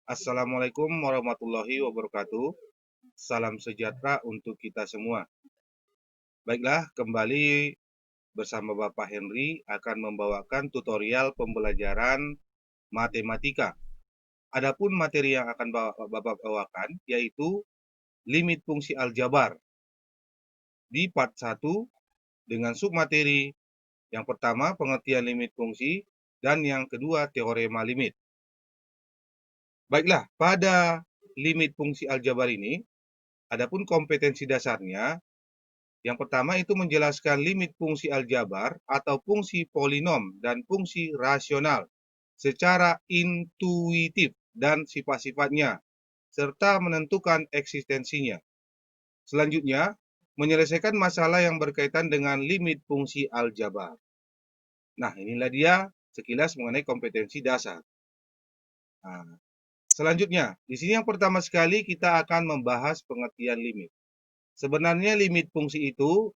Assalamualaikum warahmatullahi wabarakatuh. Salam sejahtera untuk kita semua. Baiklah, kembali bersama Bapak Henry akan membawakan tutorial pembelajaran matematika. Adapun materi yang akan Bapak bawakan yaitu limit fungsi aljabar di part 1 dengan submateri yang pertama pengertian limit fungsi dan yang kedua teorema limit. Baiklah, pada limit fungsi aljabar ini adapun kompetensi dasarnya. Yang pertama itu menjelaskan limit fungsi aljabar atau fungsi polinom dan fungsi rasional secara intuitif dan sifat-sifatnya, serta menentukan eksistensinya. Selanjutnya, menyelesaikan masalah yang berkaitan dengan limit fungsi aljabar. Nah, inilah dia sekilas mengenai kompetensi dasar. Nah, selanjutnya, di sini yang pertama sekali kita akan membahas pengertian limit. Sebenarnya limit fungsi itu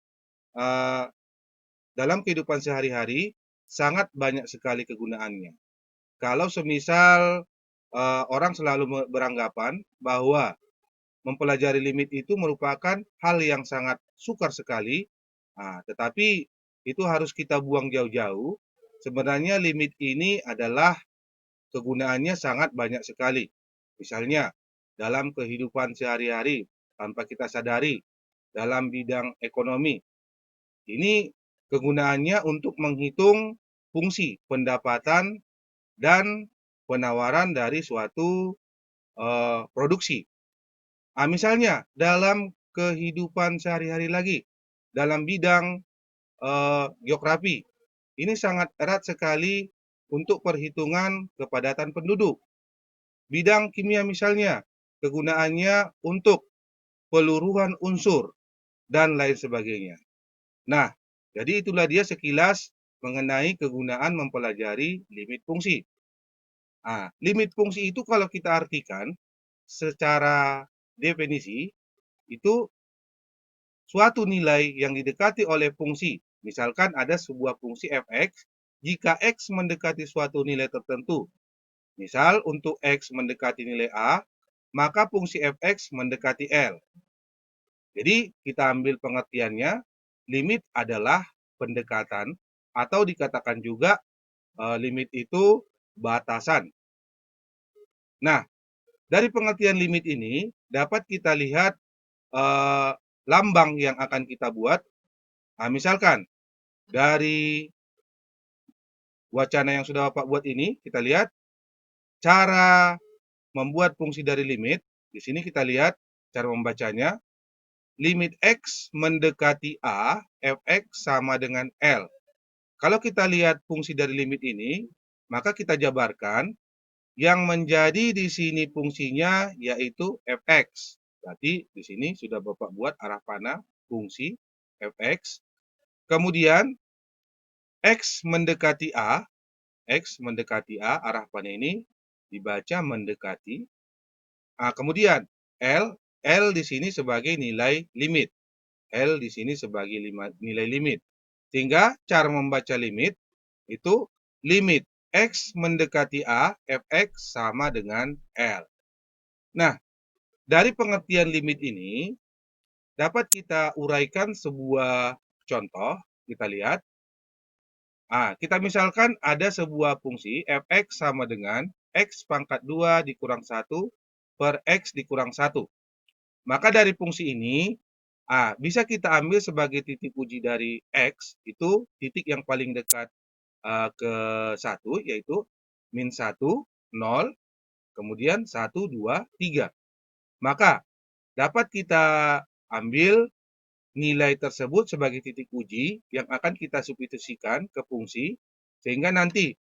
dalam kehidupan sehari-hari sangat banyak sekali kegunaannya. Kalau semisal orang selalu beranggapan bahwa mempelajari limit itu merupakan hal yang sangat sukar sekali, tetapi itu harus kita buang jauh-jauh. Sebenarnya limit ini adalah kegunaannya sangat banyak sekali. Misalnya dalam kehidupan sehari-hari tanpa kita sadari, dalam bidang ekonomi. Ini kegunaannya untuk menghitung fungsi pendapatan dan penawaran dari suatu produksi. Misalnya dalam kehidupan sehari-hari lagi, dalam bidang geografi, ini sangat erat sekali untuk perhitungan kepadatan penduduk. Bidang kimia misalnya, kegunaannya untuk peluruhan unsur dan lain sebagainya. Nah, jadi itulah dia sekilas mengenai kegunaan mempelajari limit fungsi. Limit fungsi itu kalau kita artikan secara definisi, itu suatu nilai yang didekati oleh fungsi. Misalkan ada sebuah fungsi fx, jika x mendekati suatu nilai tertentu. Misal untuk x mendekati nilai a, maka fungsi fx mendekati L. Jadi kita ambil pengertiannya, limit adalah pendekatan atau dikatakan juga limit itu batasan. Nah, dari pengertian limit ini dapat kita lihat lambang yang akan kita buat. Misalkan dari wacana yang sudah Bapak buat ini, kita lihat cara membuat fungsi dari limit. Di sini kita lihat cara membacanya. Limit x mendekati a, fx sama dengan L. Kalau kita lihat fungsi dari limit ini, maka kita jabarkan yang menjadi di sini fungsinya yaitu fx. Berarti di sini sudah Bapak buat arah panah fungsi fx. Kemudian x mendekati a, arah panah ini dibaca mendekati. Kemudian L di sini sebagai nilai limit. L di sini sebagai nilai limit. Sehingga cara membaca limit itu limit x mendekati a, fx sama dengan L. Nah, dari pengertian limit ini dapat kita uraikan sebuah contoh. Kita lihat. Kita misalkan ada sebuah fungsi fx sama dengan x pangkat 2 dikurang 1 per x dikurang 1. Maka dari fungsi ini, bisa kita ambil sebagai titik uji dari x, itu titik yang paling dekat ke 1, yaitu min 1, 0, kemudian 1, 2, 3. Maka dapat kita ambil nilai tersebut sebagai titik uji yang akan kita substitusikan ke fungsi, sehingga nanti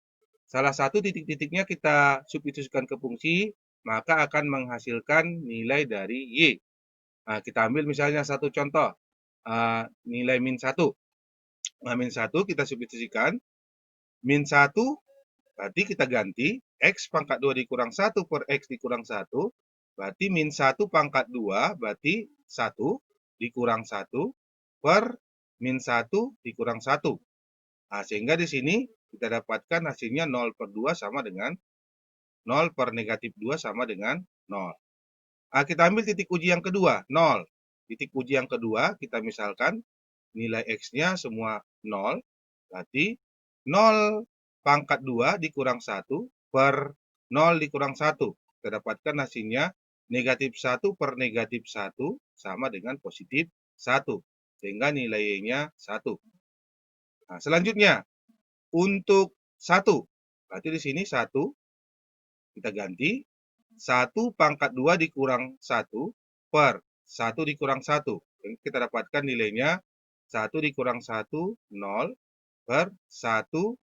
salah satu titik-titiknya kita substitusikan ke fungsi, maka akan menghasilkan nilai dari y. Kita ambil misalnya satu contoh, nilai min 1. Min 1 kita substitusikan, min 1 berarti kita ganti, x pangkat 2 dikurang 1 per x dikurang 1, berarti min 1 pangkat 2 berarti 1 dikurang 1 per min 1 dikurang 1. Sehingga di sini kita dapatkan hasilnya 0 per 2 sama dengan 0 per negatif 2 sama dengan 0. Nah, kita ambil titik uji yang kedua, 0. Titik uji yang kedua, kita misalkan nilai X-nya semua 0, berarti 0 pangkat 2 dikurang 1 per 0 dikurang 1. Kita dapatkan hasilnya negatif 1 per negatif 1 sama dengan positif 1. Sehingga nilainya 1. Nah, selanjutnya, untuk 1, berarti di sini 1, kita ganti 1 pangkat 2 dikurang 1 per 1 dikurang 1. Kita dapatkan nilainya 1 dikurang 1, 0 per 1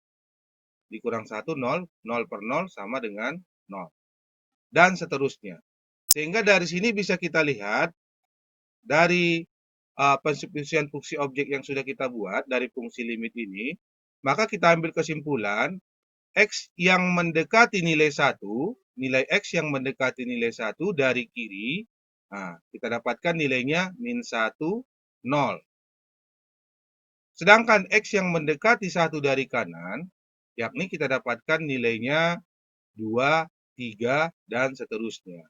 dikurang 1, 0. 0 per 0 sama dengan 0. Dan seterusnya. Sehingga dari sini bisa kita lihat dari pensubstitusian fungsi objek yang sudah kita buat dari fungsi limit ini, maka kita ambil kesimpulan X yang mendekati nilai 1, nilai X yang mendekati nilai 1 dari kiri, nah, kita dapatkan nilainya min 1, 0. Sedangkan X yang mendekati 1 dari kanan, yakni kita dapatkan nilainya 2, 3, dan seterusnya.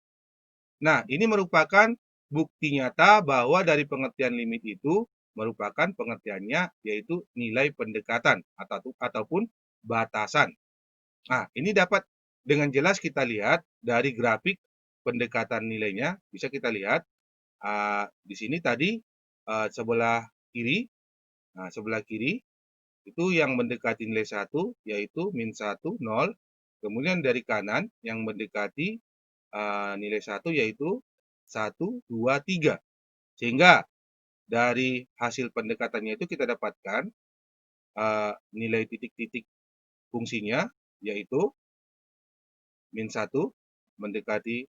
Nah, ini merupakan bukti nyata bahwa dari pengertian limit itu merupakan pengertiannya yaitu nilai pendekatan ataupun batasan. Nah, ini dapat dengan jelas kita lihat dari grafik pendekatan nilainya. Bisa kita lihat di sini tadi sebelah kiri, sebelah kiri itu yang mendekati nilai 1 yaitu min 1, 0. Kemudian dari kanan yang mendekati nilai 1 yaitu 1, 2, 3. Sehingga dari hasil pendekatannya itu kita dapatkan nilai titik-titik fungsinya yaitu min 1 mendekati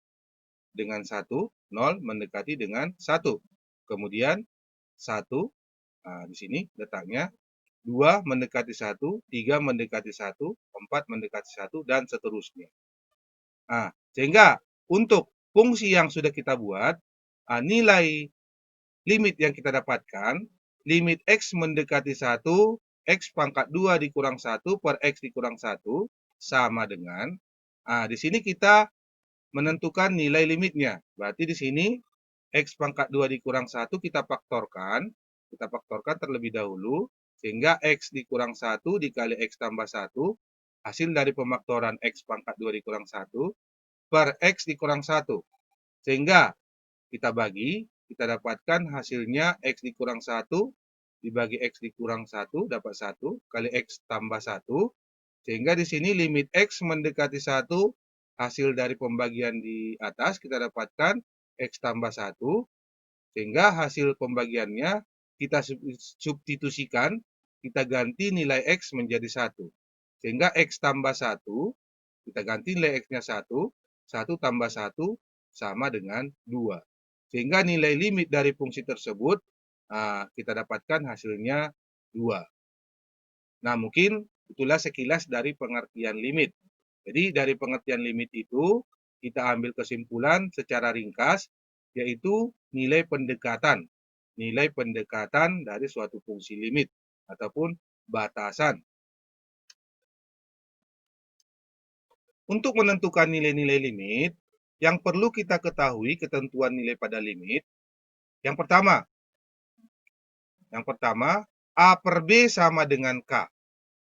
dengan 1, 0 mendekati dengan 1. Kemudian 1, di sini letaknya, 2 mendekati 1, 3 mendekati 1, 4 mendekati 1, dan seterusnya. Nah, sehingga untuk fungsi yang sudah kita buat, nilai limit yang kita dapatkan, limit X mendekati 1, X pangkat 2 dikurang 1 per X dikurang 1, sama dengan, di sini kita menentukan nilai limitnya. Berarti di sini X pangkat 2 dikurang 1 kita faktorkan terlebih dahulu, sehingga X dikurang 1 dikali X tambah 1, hasil dari pemaktoran X pangkat 2 dikurang 1, per X dikurang 1. Sehingga kita bagi, kita dapatkan hasilnya X dikurang 1 dibagi X dikurang 1, dapat 1, kali X tambah 1. Sehingga di sini limit X mendekati 1, hasil dari pembagian di atas kita dapatkan X tambah 1, sehingga hasil pembagiannya kita substitusikan, kita ganti nilai X menjadi 1. Sehingga X tambah 1, kita ganti nilai X-nya 1, 1 tambah 1 sama dengan 2. Sehingga nilai limit dari fungsi tersebut kita dapatkan hasilnya 2. Nah, mungkin itulah sekilas dari pengertian limit. Jadi dari pengertian limit itu kita ambil kesimpulan secara ringkas yaitu nilai pendekatan. Nilai pendekatan dari suatu fungsi limit ataupun batasan. Untuk menentukan nilai-nilai limit, yang perlu kita ketahui ketentuan nilai pada limit. Yang pertama, A per B sama dengan K.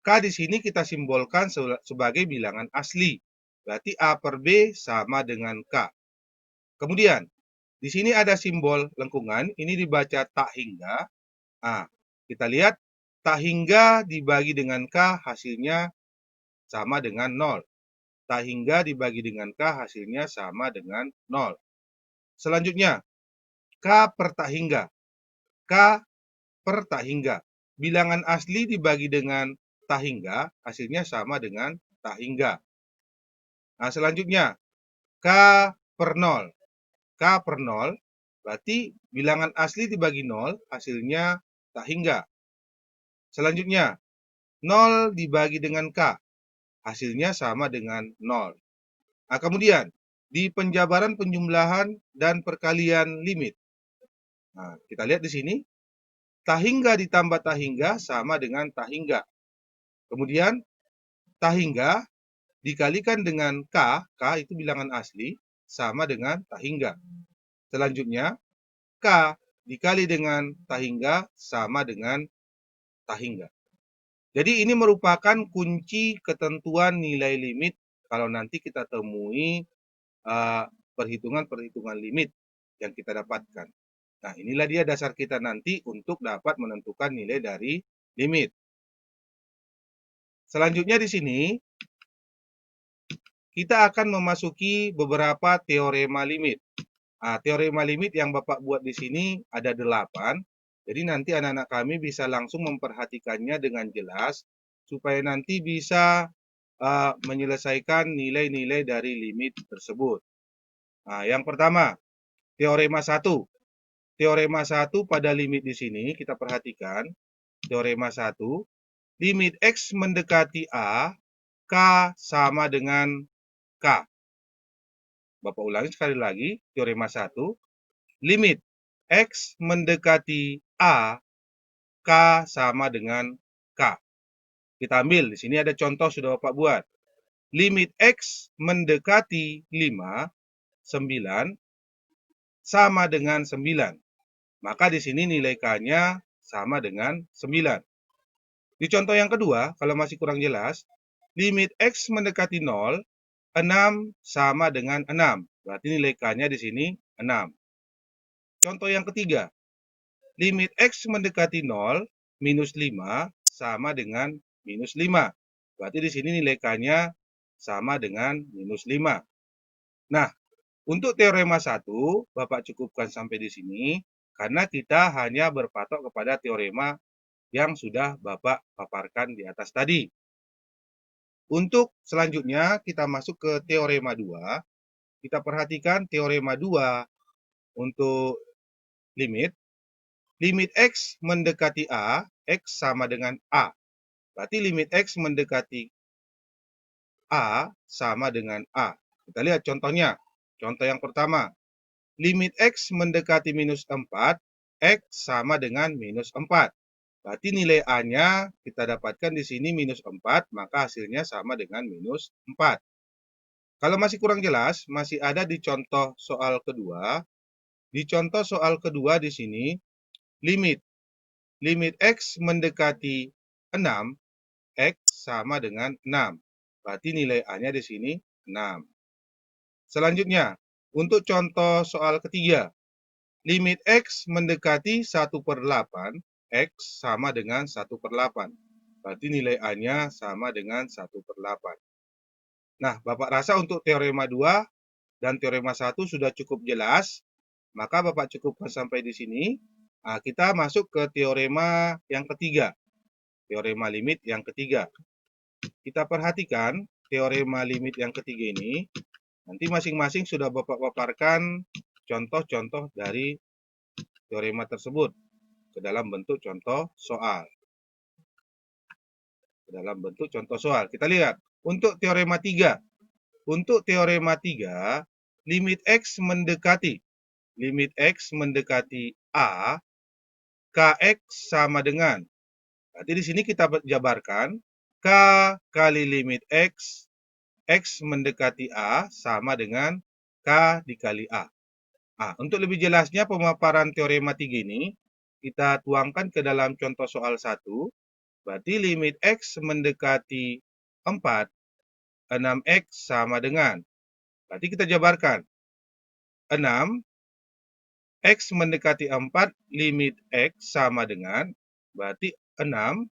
K di sini kita simbolkan sebagai bilangan asli. Berarti A per B sama dengan K. Kemudian, di sini ada simbol lengkungan. Ini dibaca tak hingga. Kita lihat tak hingga dibagi dengan K hasilnya sama dengan 0. Tak hingga dibagi dengan K hasilnya sama dengan 0. Selanjutnya, K per tak hingga. K per tak hingga. Bilangan asli dibagi dengan tak hingga, hasilnya sama dengan tak hingga. Nah, selanjutnya, K per 0. K per 0, berarti bilangan asli dibagi 0, hasilnya tak hingga. Selanjutnya, 0 dibagi dengan K, hasilnya sama dengan 0. Nah, kemudian, di penjabaran penjumlahan dan perkalian limit. Nah, kita lihat di sini, tak hingga ditambah tak hingga sama dengan tak hingga. Kemudian, tak hingga dikalikan dengan K itu bilangan asli, sama dengan tak hingga. Selanjutnya, K dikali dengan tak hingga sama dengan tak hingga. Jadi ini merupakan kunci ketentuan nilai limit kalau nanti kita temui perhitungan-perhitungan limit yang kita dapatkan. Nah, inilah dia dasar kita nanti untuk dapat menentukan nilai dari limit. Selanjutnya di sini, kita akan memasuki beberapa teorema limit. Nah, teorema limit yang Bapak buat di sini ada 8. Jadi nanti anak-anak kami bisa langsung memperhatikannya dengan jelas, supaya nanti bisa menyelesaikan nilai-nilai dari limit tersebut. Nah, yang pertama, teorema 1. Teorema 1 pada limit di sini, kita perhatikan. Teorema 1, limit X mendekati A, K sama dengan K. Bapak ulangi sekali lagi, teorema 1, limit X mendekati A, K sama dengan K. Kita ambil, di sini ada contoh sudah Bapak buat. Limit X mendekati 5, 9, sama dengan 9. Maka di sini nilai K-nya sama dengan 9. Di contoh yang kedua, kalau masih kurang jelas, limit X mendekati 0, 6 sama dengan 6. Berarti nilai K-nya di sini 6. Contoh yang ketiga, limit X mendekati 0, minus 5 sama dengan minus 5. Berarti di sini nilai K-nya sama dengan minus 5. Nah, untuk teorema 1, Bapak cukupkan sampai di sini, karena kita hanya berpatok kepada teorema yang sudah Bapak paparkan di atas tadi. Untuk selanjutnya kita masuk ke teorema 2. Kita perhatikan teorema 2 untuk limit. Limit X mendekati A, X sama dengan A. Berarti limit X mendekati A sama dengan A. Kita lihat contohnya. Contoh yang pertama. Limit X mendekati minus 4, X sama dengan minus 4. Berarti nilai A-nya kita dapatkan di sini minus 4, maka hasilnya sama dengan minus 4. Kalau masih kurang jelas, masih ada di contoh soal kedua. Di contoh soal kedua di sini, limit X mendekati 6, X sama dengan 6. Berarti nilai A-nya di sini 6. Selanjutnya, untuk contoh soal ketiga, limit X mendekati 1/8, X sama dengan 1/8. Berarti nilai A-nya sama dengan 1/8. Nah, Bapak rasa untuk teorema 2 dan teorema 1 sudah cukup jelas, maka Bapak cukupkan sampai di sini. Nah, kita masuk ke teorema yang ketiga. Teorema limit yang ketiga. Kita perhatikan teorema limit yang ketiga ini, nanti masing-masing sudah Bapak paparkan contoh-contoh dari teorema tersebut ke dalam bentuk contoh soal. Kita lihat untuk teorema 3. Untuk teorema 3, limit X mendekati A, Kx sama dengan. Berarti di sini kita jabarkan K kali limit X mendekati A sama dengan K dikali A. Nah, untuk lebih jelasnya pemaparan teorema 3 ini, kita tuangkan ke dalam contoh soal 1. Berarti limit X mendekati 4, 6X sama dengan. Berarti kita jabarkan. 6, X mendekati 4, limit X sama dengan. Berarti 6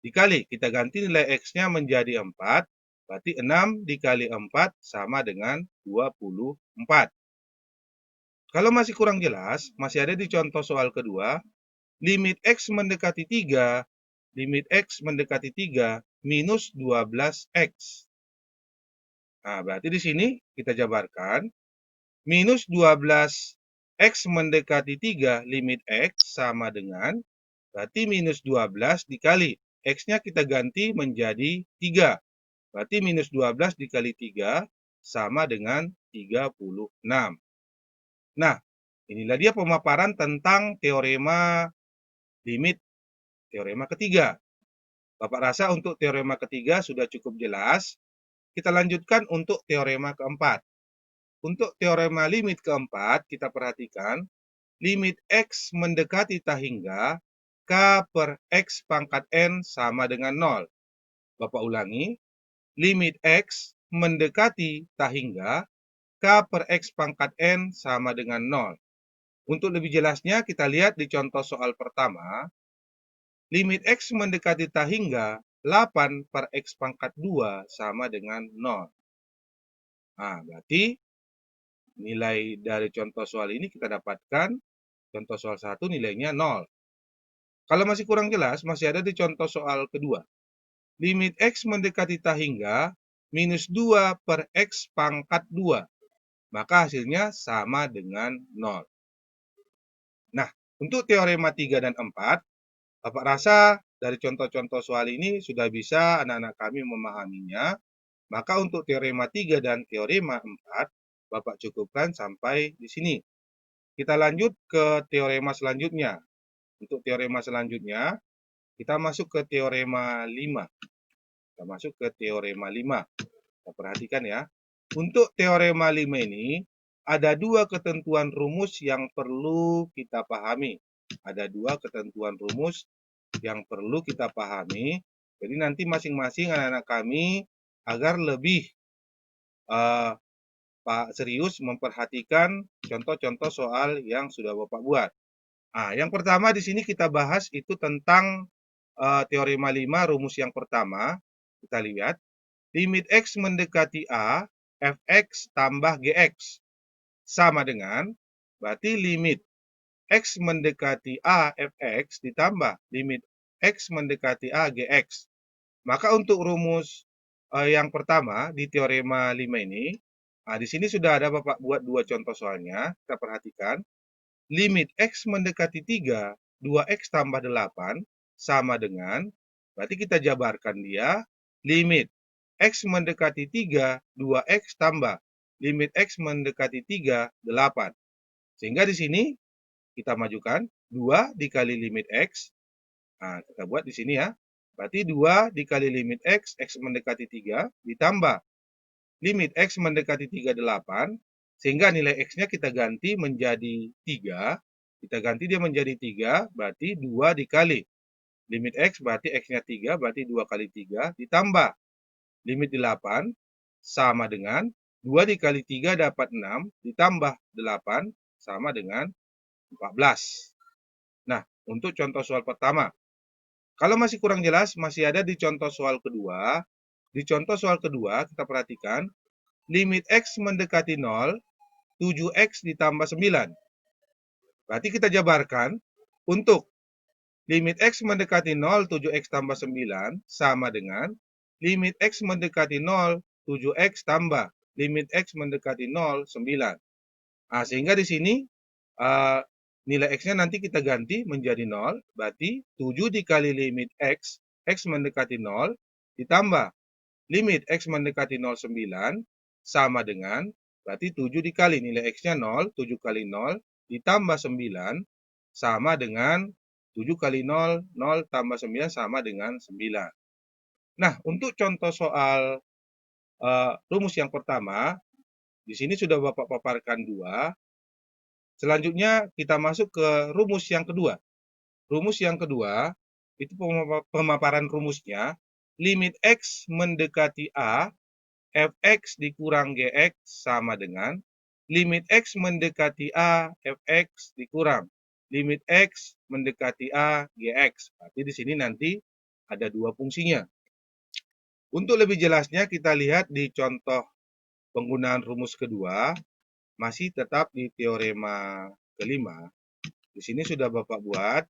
dikali. Kita ganti nilai X-nya menjadi 4. Berarti 6 dikali 4 sama dengan 24. Kalau masih kurang jelas, masih ada di contoh soal kedua. Limit X mendekati 3, minus 12X. Nah, berarti di sini kita jabarkan. Minus 12X mendekati 3, limit X sama dengan. Berarti minus 12 dikali. X-nya kita ganti menjadi 3. Berarti minus 12 dikali 3 sama dengan 36. Nah, inilah dia pemaparan tentang teorema limit, teorema ketiga. Bapak rasa untuk teorema ketiga sudah cukup jelas. Kita lanjutkan untuk teorema keempat. Untuk teorema limit keempat, kita perhatikan limit X mendekati tak hingga K per X pangkat N sama dengan 0. Bapak ulangi, limit X mendekati tak hingga K per X pangkat N sama dengan 0. Untuk lebih jelasnya, kita lihat di contoh soal pertama, limit X mendekati tak hingga 8 per X pangkat 2 sama dengan 0. Nah, berarti nilai dari contoh soal ini kita dapatkan, contoh soal 1 nilainya 0. Kalau masih kurang jelas, masih ada di contoh soal kedua. Limit X mendekati tak hingga minus 2 per X pangkat 2. Maka hasilnya sama dengan 0. Nah, untuk teorema 3 dan 4, Bapak rasa dari contoh-contoh soal ini sudah bisa anak-anak kami memahaminya. Maka untuk teorema 3 dan teorema 4, Bapak cukupkan sampai di sini. Kita lanjut ke teorema selanjutnya. Untuk teorema selanjutnya, kita masuk ke teorema 5. Kita masuk ke teorema 5. Kita perhatikan ya. Untuk teorema 5 ini, ada dua ketentuan rumus yang perlu kita pahami. Ada dua ketentuan rumus yang perlu kita pahami. Jadi nanti masing-masing anak-anak kami agar lebih serius memperhatikan contoh-contoh soal yang sudah Bapak buat. Nah, yang pertama di sini kita bahas itu tentang teorema 5 rumus yang pertama. Kita lihat, limit X mendekati A, Fx tambah Gx sama dengan, berarti limit X mendekati A, Fx ditambah limit X mendekati A, Gx. Maka untuk rumus yang pertama di teorema 5 ini, nah di sini sudah ada Bapak buat dua contoh soalnya. Kita perhatikan, limit X mendekati 3, 2X tambah 8 sama dengan, berarti kita jabarkan dia, limit X mendekati 3, 2X tambah limit X mendekati 3, 8. Sehingga di sini kita majukan 2 dikali limit X. Nah, kita buat di sini ya. Berarti 2 dikali limit X, X mendekati 3, ditambah limit X mendekati 3, 8, sehingga nilai X-nya kita ganti menjadi 3. Kita ganti dia menjadi 3, berarti 2 dikali limit X, berarti X-nya 3, berarti 2 kali 3, ditambah limit 8, sama dengan 2 dikali 3 dapat 6, ditambah 8, sama dengan 14. Nah, untuk contoh soal pertama. Kalau masih kurang jelas, masih ada di contoh soal kedua. Di contoh soal kedua, kita perhatikan, limit X mendekati 0, 7X ditambah 9. Berarti kita jabarkan, untuk limit X mendekati 0, 7X tambah 9, sama dengan limit X mendekati 0, 7X tambah limit X mendekati 0, 9. Nah, sehingga di sini nilai X-nya nanti kita ganti menjadi 0, berarti 7 dikali limit X, X mendekati 0, ditambah limit X mendekati 0, 9, sama dengan, berarti 7 dikali nilai X-nya 0, 7 kali 0, ditambah 9, sama dengan 7 kali 0, 0 tambah 9 sama dengan 9. Nah, untuk contoh soal rumus yang pertama, di sini sudah Bapak paparkan 2. Selanjutnya kita masuk ke rumus yang kedua. Rumus yang kedua, itu pemaparan rumusnya, limit X mendekati A, Fx dikurang Gx sama dengan limit X mendekati A, Fx dikurang limit X mendekati A, Gx. Berarti di sini nanti ada dua fungsinya. Untuk lebih jelasnya kita lihat di contoh penggunaan rumus kedua, masih tetap di teorema kelima. Di sini sudah Bapak buat,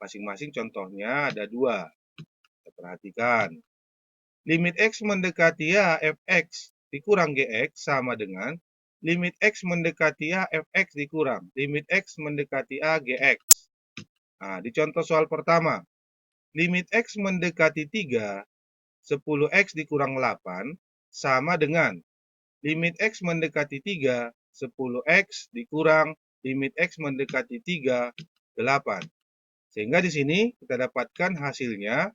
masing-masing contohnya ada 2. Kita perhatikan. Limit X mendekati A, Fx dikurang Gx sama dengan limit X mendekati A, Fx dikurang limit X mendekati A, Gx. Nah, di contoh soal pertama, limit X mendekati 3, 10X dikurang 8, sama dengan limit X mendekati 3, 10X dikurang limit X mendekati 3, 8. Sehingga di sini kita dapatkan hasilnya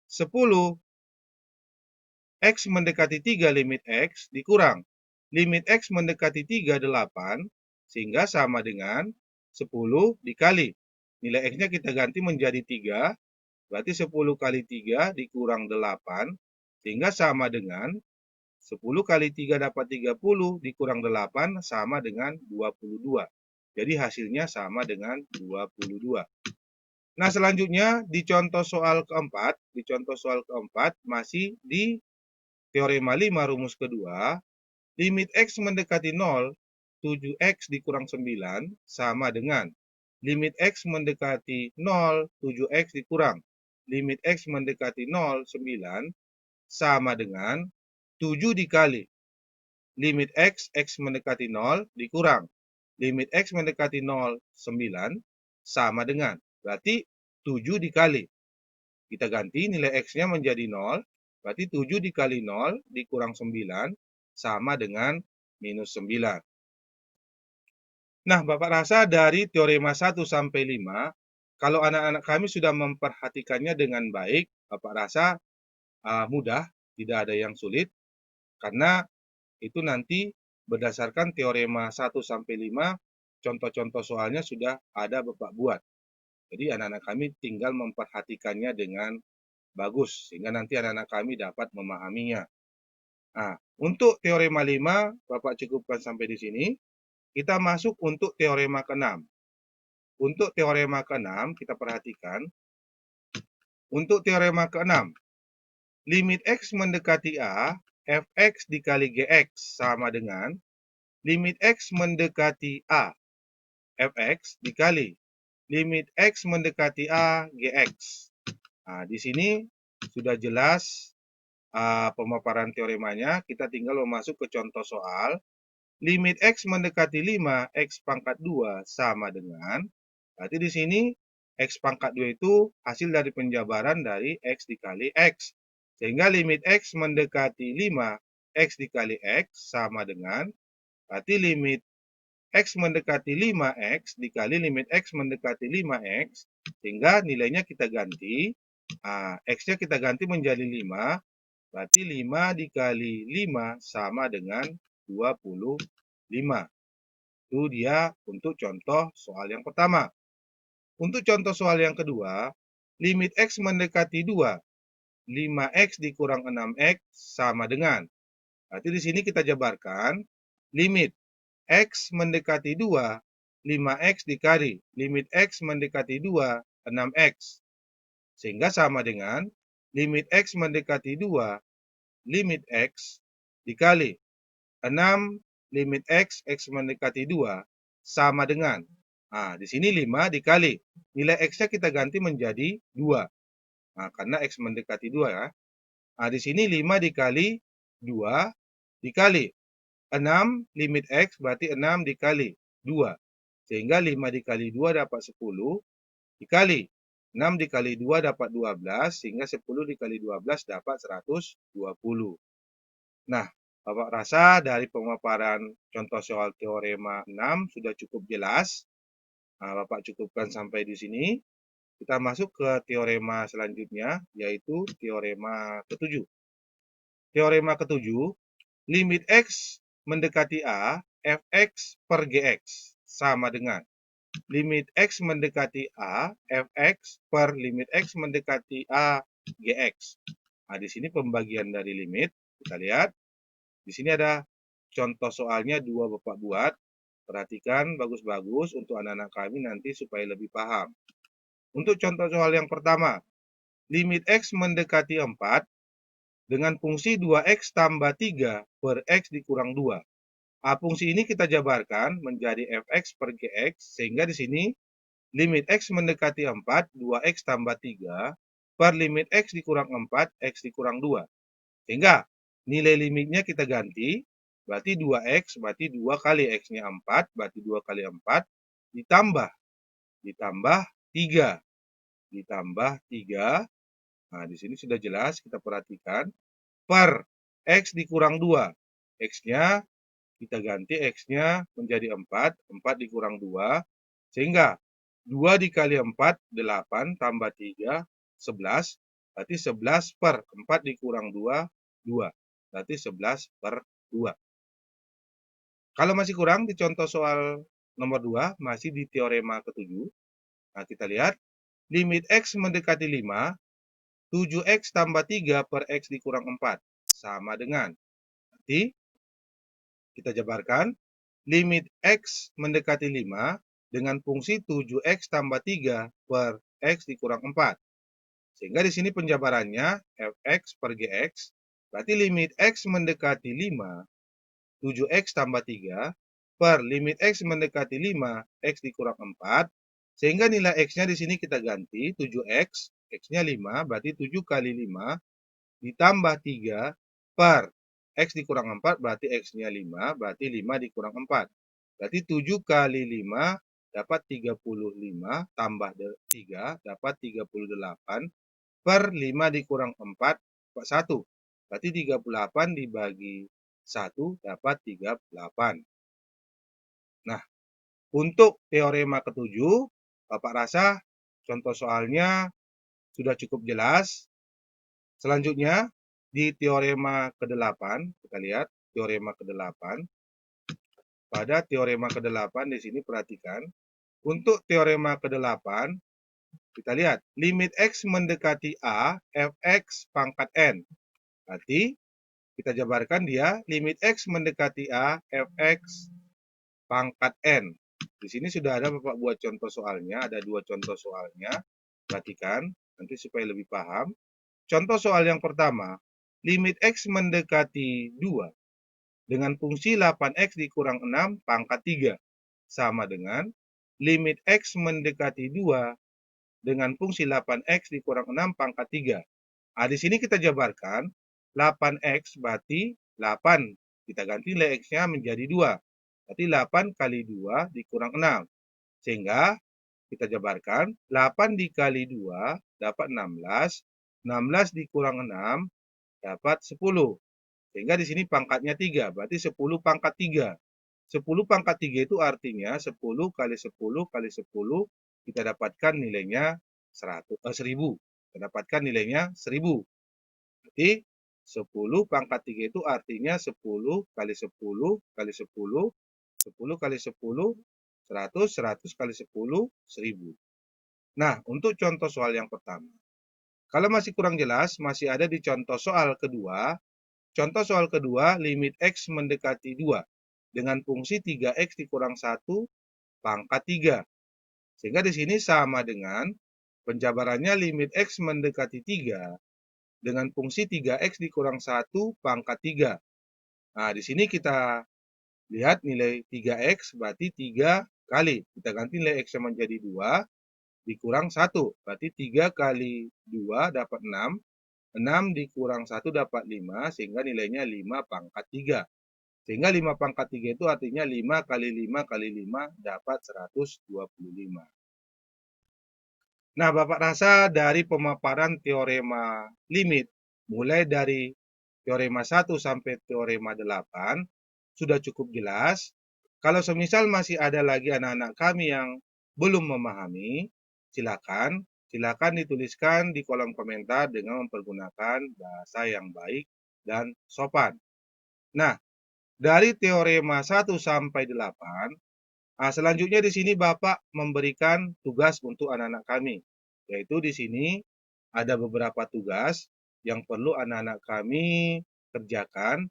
10 X mendekati 3 limit X dikurang limit X mendekati 3, 8, sehingga sama dengan 10 dikali. Nilai X-nya kita ganti menjadi 3, berarti 10 kali 3 dikurang 8, sehingga sama dengan 10 kali 3 dapat 30, dikurang 8 sama dengan 22. Jadi hasilnya sama dengan 22. Nah, selanjutnya di contoh soal keempat, masih di teorema 5 rumus kedua, limit X mendekati 0, 7X dikurang 9 sama dengan limit X mendekati 0, 7X dikurang limit X mendekati 0, 9 sama dengan 7 dikali limit X mendekati 0 dikurang limit X mendekati 0, 9 sama dengan, berarti 7 dikali. Kita ganti nilai X-nya menjadi 0, berarti 7 dikali 0 dikurang 9 sama dengan minus 9. Nah, Bapak rasa dari teorema 1 sampai 5, kalau anak-anak kami sudah memperhatikannya dengan baik, Bapak rasa mudah, tidak ada yang sulit, karena itu nanti berdasarkan teorema 1 sampai 5, contoh-contoh soalnya sudah ada Bapak buat. Jadi anak-anak kami tinggal memperhatikannya dengan bagus, sehingga nanti anak-anak kami dapat memahaminya. Nah, untuk teorema 5, Bapak cukupkan sampai di sini. Kita masuk untuk teorema ke-6. Untuk teorema ke-6, kita perhatikan. Untuk teorema ke-6, limit X mendekati A, Fx dikali Gx sama dengan limit X mendekati A, Fx dikali limit X mendekati A, Gx. Nah, di sini sudah jelas pemaparan teoremanya. Kita tinggal masuk ke contoh soal. Limit X mendekati 5, X pangkat 2 sama dengan, berarti di sini X pangkat 2 itu hasil dari penjabaran dari X dikali X. Sehingga limit X mendekati 5, X dikali X sama dengan, berarti limit X mendekati 5X dikali limit X mendekati 5X, sehingga nilainya kita ganti, X-nya kita ganti menjadi 5, berarti 5 dikali 5 sama dengan 25. Itu dia untuk contoh soal yang pertama. Untuk contoh soal yang kedua, limit X mendekati 2, 5X dikurang 6X sama dengan. Berarti di sini kita jabarkan, limit X mendekati 2, 5X dikali limit X mendekati 2, 6X. Sehingga sama dengan limit X mendekati 2, limit X dikali 6 limit X mendekati 2 sama dengan, di sini 5 dikali, nilai X-nya kita ganti menjadi 2. Karena X mendekati 2 ya. Di sini 5 dikali 2 dikali 6 limit X, berarti 6 dikali 2. Sehingga 5 dikali 2 dapat 10, dikali 6 dikali 2 dapat 12, sehingga 10 dikali 12 dapat 120. Nah, Bapak rasa dari pemaparan contoh soal teorema 6 sudah cukup jelas. Bapak cukupkan sampai di sini. Kita masuk ke teorema selanjutnya, yaitu teorema ke-7. Teorema ke-7, limit X mendekati A, Fx per Gx sama dengan limit X mendekati A, Fx per limit X mendekati A, Gx. Di sini pembagian dari limit, kita lihat. Di sini ada contoh soalnya 2 Bapak buat. Perhatikan bagus-bagus untuk anak-anak kami nanti supaya lebih paham. Untuk contoh soal yang pertama, limit X mendekati 4 dengan fungsi 2X tambah 3 per X dikurang 2. Fungsi ini kita jabarkan menjadi Fx per Gx, sehingga di sini limit X mendekati 4, 2X tambah 3 per limit X dikurang 4, X dikurang 2. Sehingga nilai limitnya kita ganti, berarti 2X, berarti 2 kali X-nya 4, berarti 2 kali 4, ditambah 3. Ditambah 3, di sini sudah jelas, kita perhatikan, per X dikurang 2. X-nya, kita ganti X-nya menjadi 4, 4 dikurang 2, sehingga 2 dikali 4, 8, tambah 3, 11, berarti 11 per 4 dikurang 2, 2. Berarti 11/2. Kalau masih kurang di contoh soal nomor 2, masih di teorema ke-7. Nah, kita lihat limit X mendekati 5, 7X tambah 3 per X dikurang 4 sama dengan. Berarti kita jabarkan limit X mendekati 5 dengan fungsi 7X tambah 3 per X dikurang 4. Sehingga di sini penjabarannya Fx per Gx, berarti limit X mendekati 5, 7X tambah 3 per limit X mendekati 5, X dikurang 4. Sehingga nilai X-nya di sini kita ganti 7X, X-nya 5, berarti 7 kali 5 ditambah 3 per X dikurang 4, berarti X-nya 5, berarti 5 dikurang 4. Berarti 7 kali 5 dapat 35, tambah 3 dapat 38, per 5 dikurang 4, dapat 1. Berarti 38 dibagi 1 dapat 38. Nah, untuk teorema ke-7, Bapak rasa contoh soalnya sudah cukup jelas. Selanjutnya, di teorema ke-8, kita lihat teorema ke-8. Pada teorema ke-8 di sini perhatikan, untuk teorema ke-8 kita lihat limit X mendekati A, Fx pangkat N. Berarti kita jabarkan dia limit X mendekati A, Fx pangkat N. Di sini sudah ada Bapak buat contoh soalnya, ada 2 contoh soalnya. Perhatikan, nanti supaya lebih paham. Contoh soal yang pertama, limit X mendekati 2 dengan fungsi 8X dikurang 6 pangkat 3 sama dengan limit X mendekati 2 dengan fungsi 8X dikurang 6 pangkat 3. Nah, di sini kita jabarkan 8X berarti 8. Kita ganti nilai X-nya menjadi 2. Berarti 8 kali 2 dikurang 6. Sehingga kita jabarkan 8 dikali 2 dapat 16. 16 dikurang 6 dapat 10. Sehingga di sini pangkatnya 3. Berarti 10 pangkat 3. 10 pangkat 3 itu artinya 10 kali 10 kali 10 kita dapatkan nilainya 1000. Kita dapatkan nilainya 1000. Berarti 10 pangkat 3 itu artinya 10 kali 10 kali 10, 10 kali 10, 100, 100 kali 10, 1000. Nah, untuk contoh soal yang pertama. Kalau masih kurang jelas, masih ada di contoh soal kedua. Contoh soal kedua, limit X mendekati 2 dengan fungsi 3X dikurang 1 pangkat 3. Sehingga di sini sama dengan penjabarannya limit X mendekati 3 dengan fungsi 3X dikurang 1 pangkat 3. Nah, di sini kita lihat nilai 3X berarti 3 kali. Kita ganti nilai X menjadi 2 dikurang 1. Berarti 3 kali 2 dapat 6. 6 dikurang 1 dapat 5, sehingga nilainya 5 pangkat 3. Sehingga 5 pangkat 3 itu artinya 5 kali 5 kali 5 dapat 125. Nah, Bapak rasa dari pemaparan teorema limit, mulai dari teorema 1 sampai teorema 8, sudah cukup jelas. Kalau semisal masih ada lagi anak-anak kami yang belum memahami, silakan dituliskan di kolom komentar dengan mempergunakan bahasa yang baik dan sopan. Nah, dari teorema 1 sampai 8, selanjutnya di sini Bapak memberikan tugas untuk anak-anak kami, yaitu di sini ada beberapa tugas yang perlu anak-anak kami kerjakan,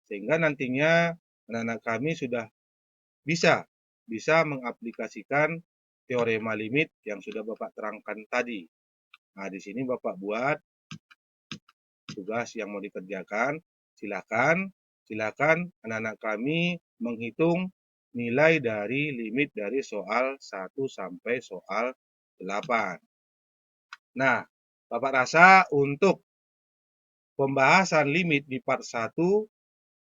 sehingga nantinya anak-anak kami sudah bisa mengaplikasikan teorema limit yang sudah Bapak terangkan tadi. Nah, di sini Bapak buat tugas yang mau dikerjakan. Silakan anak-anak kami menghitung nilai dari limit dari soal 1 sampai soal 8. Nah, Bapak rasa untuk pembahasan limit di part 1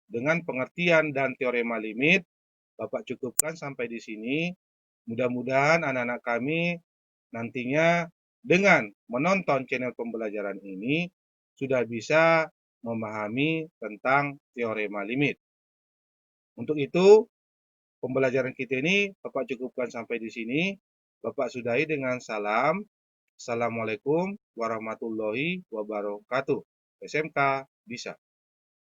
dengan pengertian dan teorema limit, Bapak cukupkan sampai di sini. Mudah-mudahan anak-anak kami nantinya dengan menonton channel pembelajaran ini sudah bisa memahami tentang teorema limit. Untuk itu, pembelajaran kita ini Bapak cukupkan sampai di sini. Bapak sudahi dengan salam. Assalamualaikum warahmatullahi wabarakatuh. SMK bisa.